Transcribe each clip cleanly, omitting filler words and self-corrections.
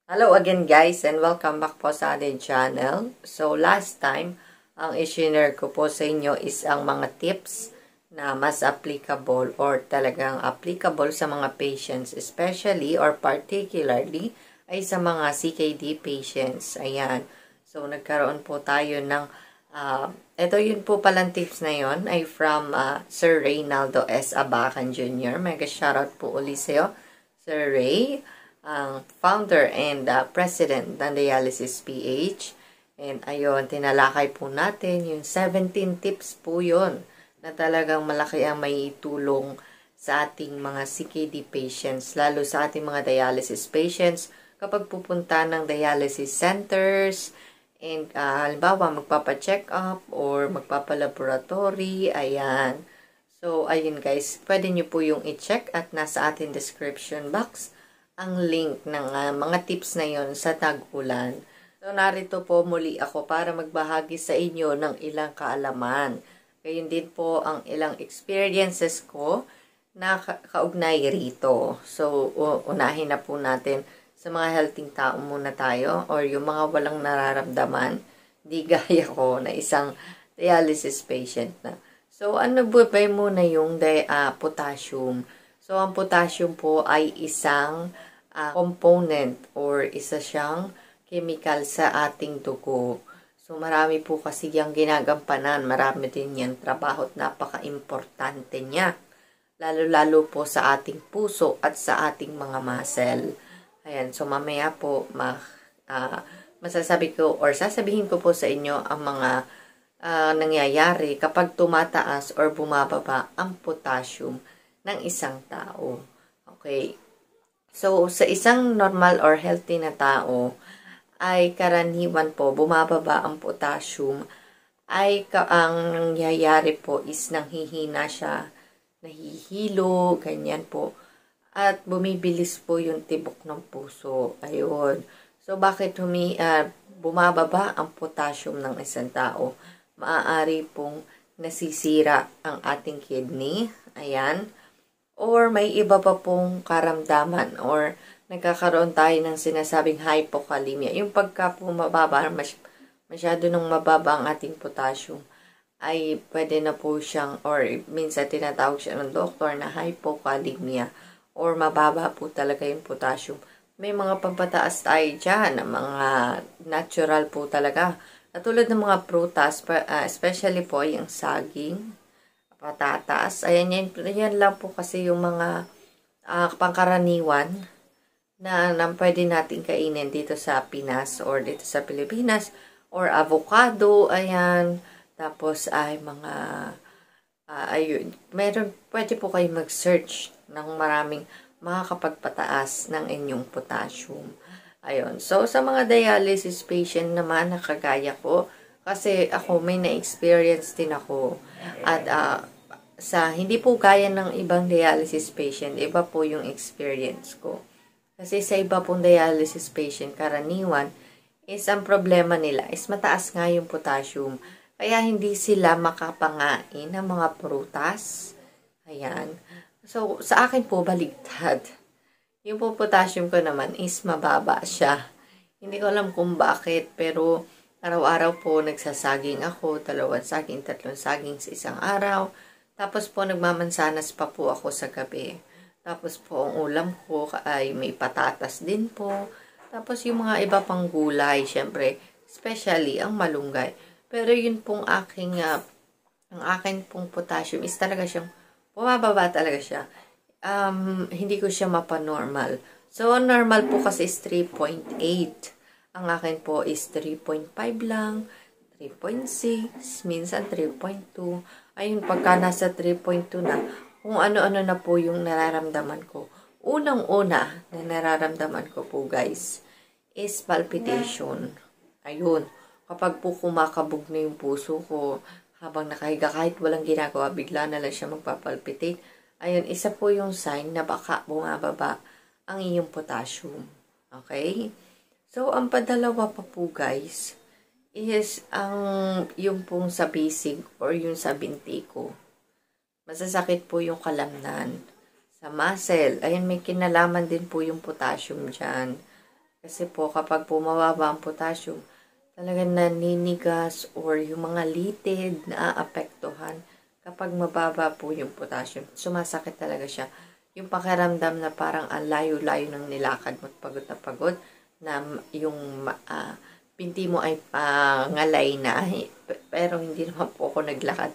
Hello again guys and welcome back po sa ating channel. So last time, ang i-share ko po sa inyo is ang mga tips na mas applicable or talagang applicable sa mga patients especially or particularly ay sa mga CKD patients. Ayan. So nagkaroon po tayo ng ito yun po palang tips na yun ay from Sir Reynaldo S. Abacan Jr. Mega shoutout po ulit sa'yo, Sir Ray, ang founder and president ng Dialysis PH. And ayun, tinalakay po natin yung 17 tips po yun na talagang malaki ang may tulong sa ating mga CKD patients, lalo sa ating mga dialysis patients kapag pupunta ng dialysis centers and halimbawa magpapa-check up or magpapa-laboratory. Ayan. So, ayun guys, pwede nyo po yung i-check at nasa ating description box ang link ng mga tips na yon sa tag-ulan. So, narito po muli ako para magbahagi sa inyo ng ilang kaalaman. Gayun din po ang ilang experiences ko na kaugnay rito. So, unahin na po natin sa mga healthy tao muna tayo or yung mga walang nararamdaman. Di gaya ko na isang dialysis patient na. So, ano ba muna yung potassium? So, ang potassium po ay isang component or isa siyang chemical sa ating dugo. So, marami po kasi yung ginagampanan. Marami din yan trabaho at napaka-importante niya. Lalo-lalo po sa ating puso at sa ating mga muscle. Ayan, so mamaya po masasabi ko or sasabihin ko po sa inyo ang mga nangyayari kapag tumataas or bumababa ang potassium ng isang tao. Okay. So, sa isang normal or healthy na tao, ay karaniwan po, bumababa ang potassium, ay ang nangyayari po is nanghihina siya, nahihilo, ganyan po. At bumibilis po yung tibok ng puso. Ayun. So, bakit bumababa ang potassium ng isang tao? Maaari pong nasisira ang ating kidney. Ayan. Or may iba pa pong karamdaman or nagkakaroon tayo ng sinasabing hypokalemia. Yung pagka mababa, masyado nung mababa ang ating potassium, ay pwede na po siyang, or minsan tinatawag siya ng doktor na hypokalemia, or mababa po talaga yung potassium. May mga pampataas tayo dyan, mga natural po talaga. Katulad ng mga prutas, especially po yung saging, patatas. Ayan, yan lang po kasi yung mga pangkaraniwan na pwede natin kainin dito sa Pinas or dito sa Pilipinas. Or avocado, ayan. Tapos ay mga, ayun, pwede po kayo mag-search ng maraming makakapagpataas ng inyong potassium. Ayun. So, sa mga dialysis patient naman na kagaya ko, kasi ako may na-experience din ako. At hindi po gaya ng ibang dialysis patient, iba po yung experience ko. Kasi sa iba pong dialysis patient, karaniwan, is ang problema nila is mataas nga yung potassium. Kaya hindi sila makapangain ng mga prutas. Ayan. So, sa akin po, baligtad. Yung po potassium ko naman is mababa siya. Hindi ko alam kung bakit, pero araw-araw po nagsasaging ako, 2 saging, 3 saging sa isang araw. Tapos po nagmamansanas pa po ako sa gabi. Tapos po ang ulam ko ay may patatas din po. Tapos yung mga iba pang gulay, syempre, especially ang malunggay. Pero yun pong ang akin pong potassium is talaga siyang, bumababa talaga siya. Hindi ko siya mapanormal. So, normal po kasi is 3.8. Ang akin po is 3.5 lang, 3.6, minsan 3.2. Ayun, pagka nasa 3.2 na, kung ano-ano na po yung nararamdaman ko. Unang-una na nararamdaman ko po, guys, is palpitation. Ayun, kapag po kumakabog na yung puso ko, habang nakahiga kahit walang ginagawa, bigla na lang siya magpapalpitate. Ayun, isa po yung sign na baka bumababa ang iyong potassium. Okay? So, ang padalawa pa po, guys, is yung pong sa bisig or yung sa binti ko. Masasakit po yung kalamnan. Sa muscle, ayun, may kinalaman din po yung potassium dyan. Kasi po kapag bumababa ang potassium, talagang naninigas or yung mga litid na aapektuhan kapag mababa po yung potassium. Sumasakit talaga siya. Yung pakiramdam na parang ang layo-layo ng nilakad mo at pagod na yung pinti mo ay ngalay na. Pero hindi naman po ako naglakad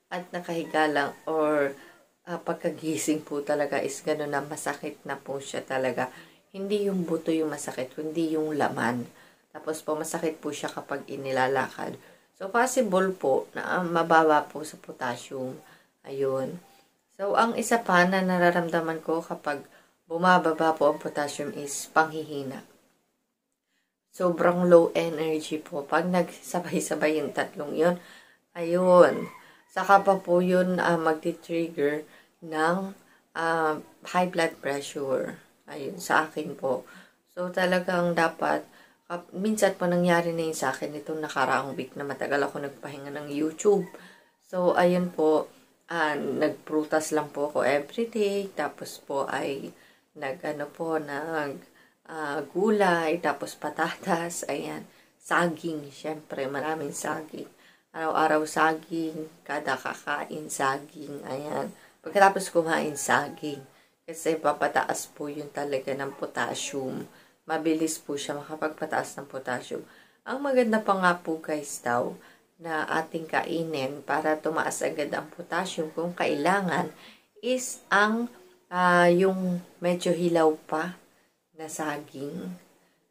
at nakahiga lang or pagkagising po talaga is gano'n na masakit na po siya talaga. Hindi yung buto yung masakit, kundi yung laman. Tapos po, masakit po siya kapag inilalakad. So, possible po na mababa po sa potassium. Ayun. So, ang isa pa na nararamdaman ko kapag bumababa po ang potassium is panghihina. Sobrang low energy po. Pag nagsabay-sabay yung tatlong yun, ayun. Saka pa po yun magti-trigger ng high blood pressure. Ayun, sa akin po. So, talagang dapat minsan po nangyari na yun sa akin itong nakaraang week na matagal ako nagpahinga ng YouTube. So, ayun po, nagprutas lang po ako everyday. Tapos po ay gulay, tapos patatas, ayan. Saging, syempre, maraming saging. Araw-araw saging, kada kakain saging, ayan. Pagkatapos kumain saging, kasi papataas po yun talaga ng potassium. Mabilis po siya makapagpataas ng potassium. Ang maganda pa nga po guys daw na ating kainin para tumaas agad ang potassium kung kailangan is yung medyo hilaw pa na saging.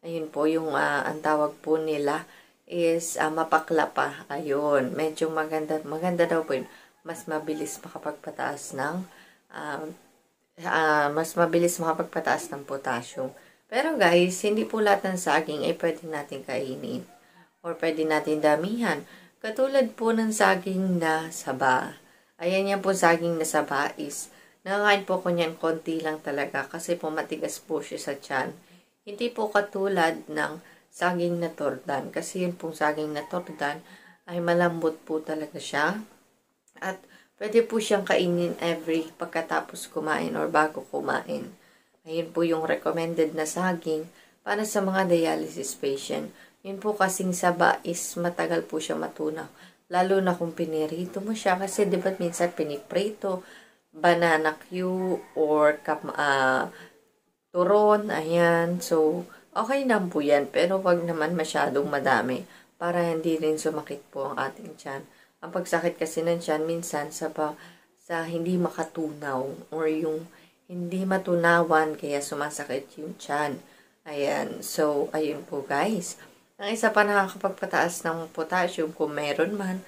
Ayun po yung ang tawag po nila is mapakla pa. Ayun, medyo maganda daw po yun. Mas mabilis makapagpataas ng potassium. Pero guys, hindi po lahat ng saging ay pwede natin kainin or pwede natin damihan. Katulad po ng saging na saba. Ayan yan po saging na saba is nakakain po ko niyan konti lang talaga kasi po matigas po siya sa tiyan. Hindi po katulad ng saging na tordan kasi yun pong saging na tordan ay malambot po talaga siya. At pwede po siyang kainin every pagkatapos kumain or bago kumain. Ayun po yung recommended na saging para sa mga dialysis patient. Yun po kasing saba is matagal po siya matunaw. Lalo na kung pinirito mo siya kasi diba minsan piniprito, banana Q or turon, ayan. So, okay lang po yan pero wag naman masyadong madami para hindi rin sumakit po ang ating tiyan. Ang pagsakit kasi ng tiyan minsan sa hindi makatunaw or yung hindi matunawan kaya sumasakit yung tiyan. Ayan. So, ayun po guys. Ang isa pa nakakapagpataas ng potassium kung meron man.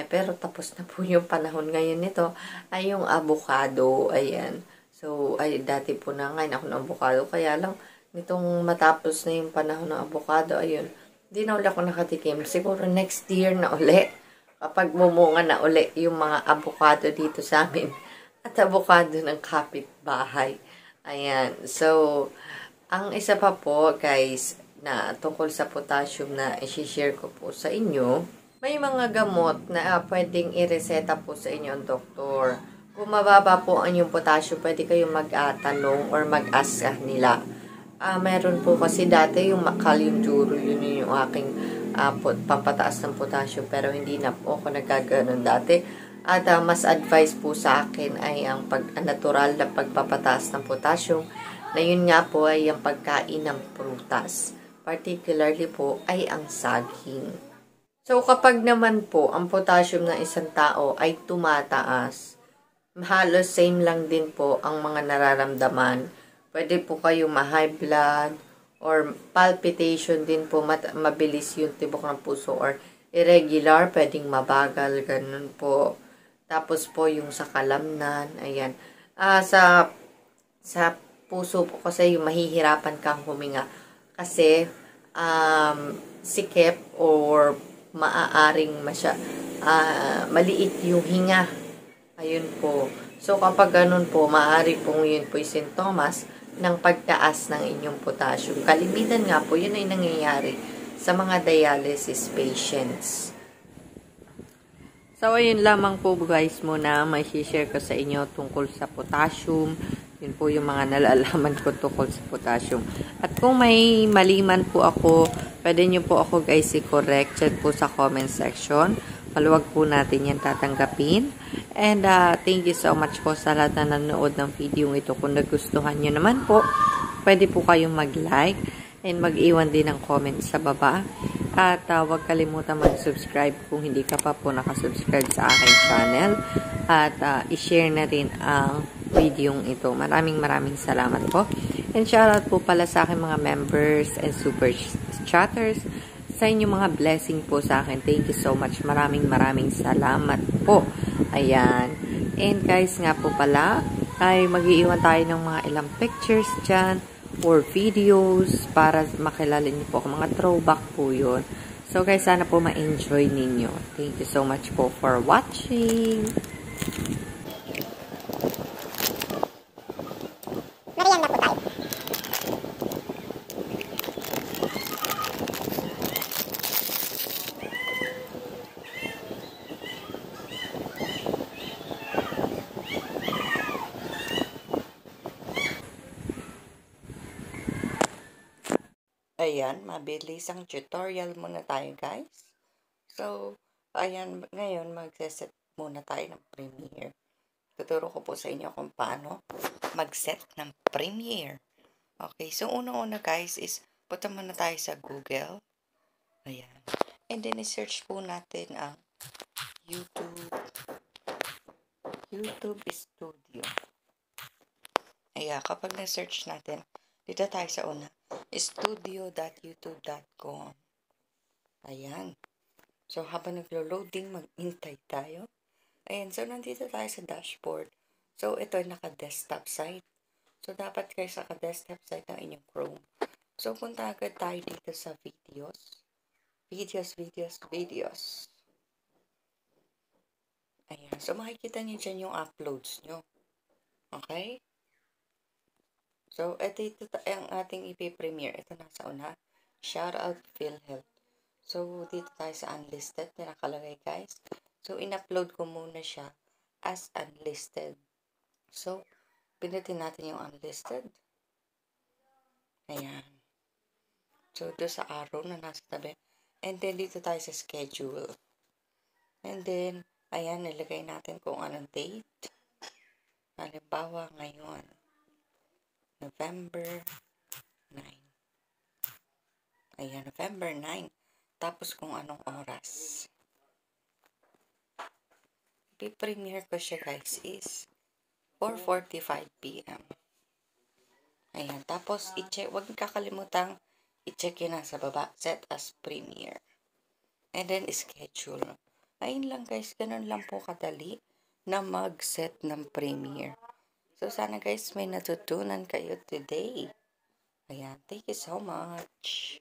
Pero tapos na po yung panahon ngayon nito ay yung avocado. Ayan. So, dati po na ngayon ako ng avocado. Kaya lang, nitong matapos na yung panahon ng avocado, ayun, hindi na ulit ako nakatikim. Siguro next year na uli. Kapag mumunga na uli yung mga avocado dito sa amin. At avocado ng kapitbahay. Ayan. So, ang isa pa po, guys, na tungkol sa potassium na i-share ko po sa inyo, may mga gamot na pwedeng i-reseta po sa inyo ang doktor. Kung mababa po ang yung potassium, pwede kayong mag-tanong or mag-ask nila. Meron po kasi dati yung Kalium Duro, yun yung aking pampataas ng potassium, pero hindi na po ako nagkaganon dati. At mas advice po sa akin ay ang natural na pagpapataas ng potassium na yun nga po ay ang pagkain ng prutas. Particularly po ay ang saging. So kapag naman po ang potassium ng isang tao ay tumataas, halos same lang din po ang mga nararamdaman. Pwede po kayong ma-high blood or palpitation din po, mabilis yung tibok ng puso or irregular, pwedeng mabagal, ganun po. Tapos po yung sa kalamnan, ayan. Sa puso po kasi yung mahihirapan kang huminga. Kasi sikip or maaaring maliit yung hinga. Ayun po. So kapag ganun po, maaari pong yun po yung sintomas ng pagtaas ng inyong potassium. Kalimitan nga po, yun ay nangyayari sa mga dialysis patients. So, ayun lamang po guys muna may share ko sa inyo tungkol sa potassium, Yun po yung mga nalalaman ko tungkol sa potassium. At kung may mali man po ako, pwede nyo po ako guys i-correct. Chat po sa comment section. Maluwag po natin yan tatanggapin. And thank you so much po sa lahat na nanonood ng video ito. Kung nagustuhan nyo naman po, pwede po kayong mag-like and mag-iwan din ng comment sa baba. At huwag kalimutan mag-subscribe kung hindi ka pa po nakasubscribe sa aking channel. At i-share na rin ang video ito. Maraming salamat po. And shoutout po pala sa aking mga members and super chatters. Sa inyong mga blessing po sa akin. Thank you so much. Maraming salamat po. Ayan. And guys nga po pala, ay mag-iiwan tayo ng mga ilang pictures dyan or videos para makilala niyo po ako. Mga throwback po yun. So guys, sana po ma-enjoy ninyo. Thank you so much po for watching. Merienda po tayo. Ayan, mabilis ang tutorial muna tayo guys. So, ayan, ngayon magse-set muna tayo ng Premiere. Tuturo ko po sa inyo kung paano mag-set ng Premiere. Okay, so unang-una guys is punta muna tayo sa Google. Ayan. And then i-search po natin ang YouTube Studio. Ayan, kapag na-search natin, dito tayo sa una, studio.youtube.com. Ayan. So, habang naglo-loading, mag-intay tayo. Ayan, so nandito tayo sa dashboard. So, ito ay naka-desktop site. So, dapat kayo sa naka-desktop site ng inyong Chrome. So, punta agad tayo dito sa videos. Videos. Ayan. So, makikita niyo dyan yung uploads nyo. Okay? So, ito ang ating ipi-premiere. Ito nasa una. Shoutout PhilHealth. So, dito tayo sa unlisted. Nakalagay guys. So, in-upload ko muna siya as unlisted. So, pinutin natin yung unlisted. Ayan. So, doon sa arrow na nasa tabi. And then, dito tayo sa schedule. And then, ayan, nilagay natin kung anong date. Halimbawa, ngayon. November 9. Ayan, November 9. Tapos kung anong oras. I-premiere ko siya guys is 4:45 PM. Ayan, tapos i-check, huwag kakalimutan i-check yun sa baba, set as premiere. And then schedule. Ayun lang guys, ganun lang po kadali na mag-set ng premiere. So, sana guys, may natutunan kayo today. Ayan, thank you so much.